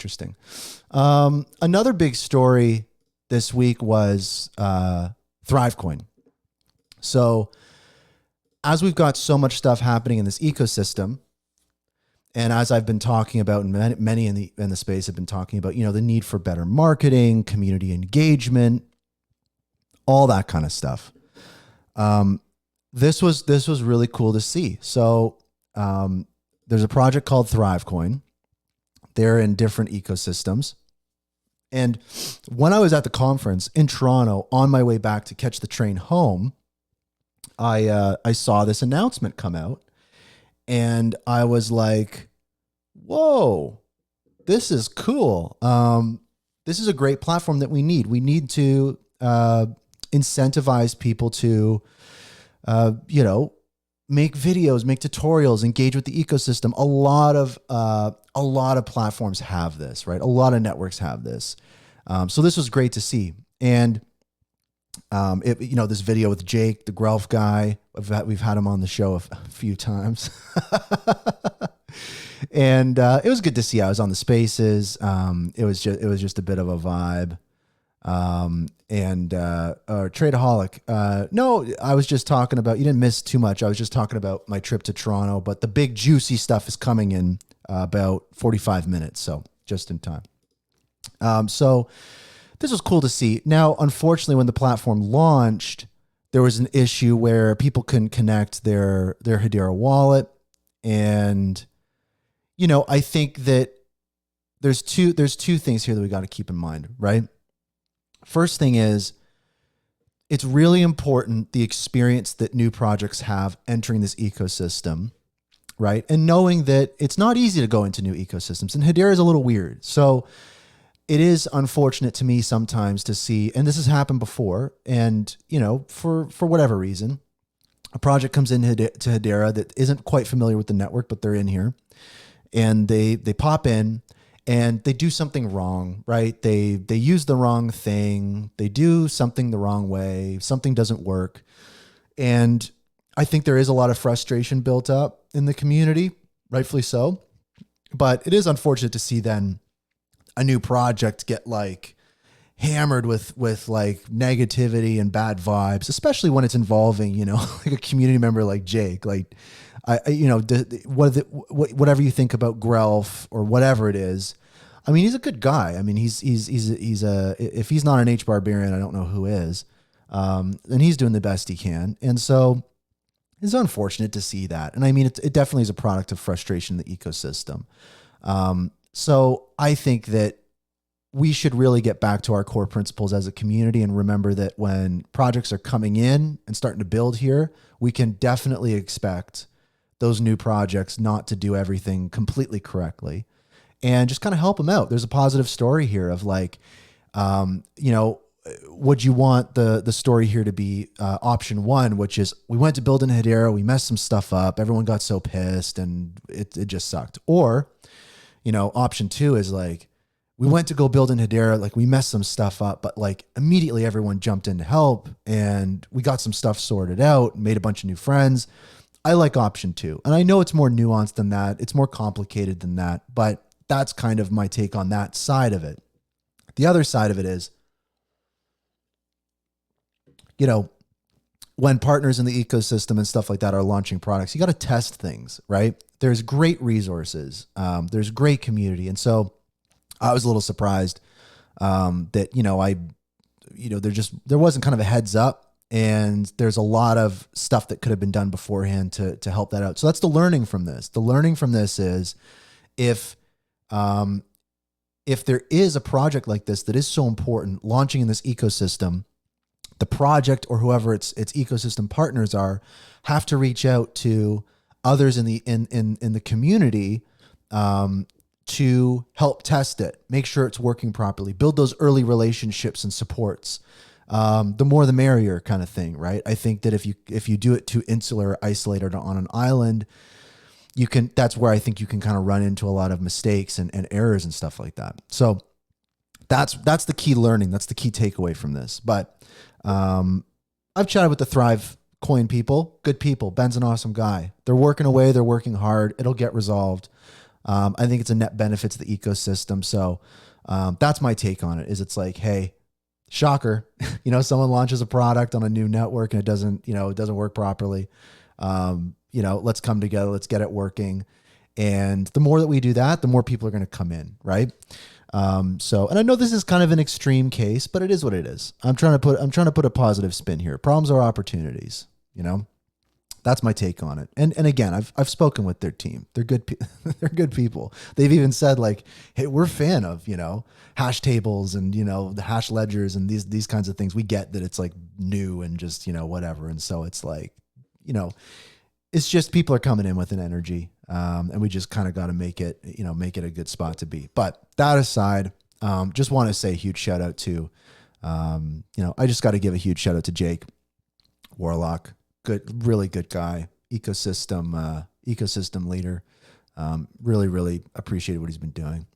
Interesting. Another big story this week was Thrivecoin. So as we've got so much stuff happening in this ecosystem, and as I've been talking about, and many in the space have been talking about, the need for better marketing, community engagement, all that kind of stuff. This was really cool to see. So there's a project called Thrivecoin. They're in different ecosystems. And when I was at the conference in Toronto on my way back to catch the train home, I saw this announcement come out, and I was like, whoa, this is cool. This is a great platform that we need. We need to incentivize people to, make videos, make tutorials, engage with the ecosystem. A lot of platforms have this, right? A lot of networks have this. So this was great to see. And this video with Jake, the Guelph guy, we've had him on the show a few times. And it was good to see. I was on the spaces. It was just a bit of a vibe. Tradeaholic. No, I was just talking about, you didn't miss too much. I was just talking about my trip to Toronto, but the big juicy stuff is coming in about 45 minutes. So just in time. So this was cool to see. Now, unfortunately, when the platform launched, there was an issue where people couldn't connect their Hedera wallet. And, I think that there's two things here that we got to keep in mind, right? First thing is, it's really important the experience that new projects have entering this ecosystem, right? And knowing that it's not easy to go into new ecosystems, and Hedera is a little weird. So it is unfortunate to me sometimes to see, and this has happened before, and for whatever reason, a project comes in to Hedera that isn't quite familiar with the network, but they're in here, and they pop in and they do something wrong, right? They use the wrong thing. They do something the wrong way. Something doesn't work. And I think there is a lot of frustration built up in the community, rightfully so. But it is unfortunate to see then a new project get hammered with negativity and bad vibes, especially when it's involving, like a community member like Jake. Whatever you think about Guelph or whatever it is, I mean, he's a good guy. I mean, he's if he's not an HBAR, I don't know who is. And he's doing the best he can. And so it's unfortunate to see that. And I mean, it definitely is a product of frustration in the ecosystem. So I think that we should really get back to our core principles as a community and remember that when projects are coming in and starting to build here, we can definitely expect those new projects not to do everything completely correctly and just kind of help them out. There's a positive story here of would you want the story here to be option one, which is we went to build in Hedera, we messed some stuff up, everyone got so pissed and it just sucked. Or, option two is we went to go build in Hedera, we messed some stuff up, but immediately everyone jumped in to help and we got some stuff sorted out, made a bunch of new friends. I like option two. And I know it's more nuanced than that. It's more complicated than that, but that's kind of my take on that side of it. The other side of it is, when partners in the ecosystem and stuff like that are launching products, you got to test things, right? There's great resources. There's great community. And so I was a little surprised that, there wasn't kind of a heads up, and there's a lot of stuff that could have been done beforehand to help that out. So that's the learning from this. The learning from this is if there is a project like this that is so important launching in this ecosystem, the project or whoever its ecosystem partners have to reach out to others in the community to help test it, make sure it's working properly, build those early relationships and supports. The more the merrier kind of thing, right? I think that if you do it too insular, isolated on an island, that's where I think you can kind of run into a lot of mistakes and errors and stuff like that. So that's the key learning. That's the key takeaway from this. But I've chatted with the Thrivecoin people, good people. Ben's an awesome guy. They're working away. They're working hard. It'll get resolved. I think it's a net benefit to the ecosystem. So that's my take on it. Is it's like, hey, shocker, someone launches a product on a new network and it doesn't work properly. Let's come together, let's get it working. And the more that we do that, the more people are going to come in. Right. And I know this is kind of an extreme case, but it is what it is. I'm trying to put a positive spin here. Problems are opportunities, That's my take on it. And again, I've spoken with their team. They're good. They're good people. They've even said like, hey, we're a fan of, hash tables and, the hash ledgers and these kinds of things. We get that it's like new and just, whatever. And so it's like, it's just people are coming in with an energy. And we just kind of got to make it a good spot to be. But that aside, just want to say a huge shout out to, I just got to give a huge shout out to Jake Warlock. Good, really good guy, ecosystem leader. Really, really appreciated what he's been doing.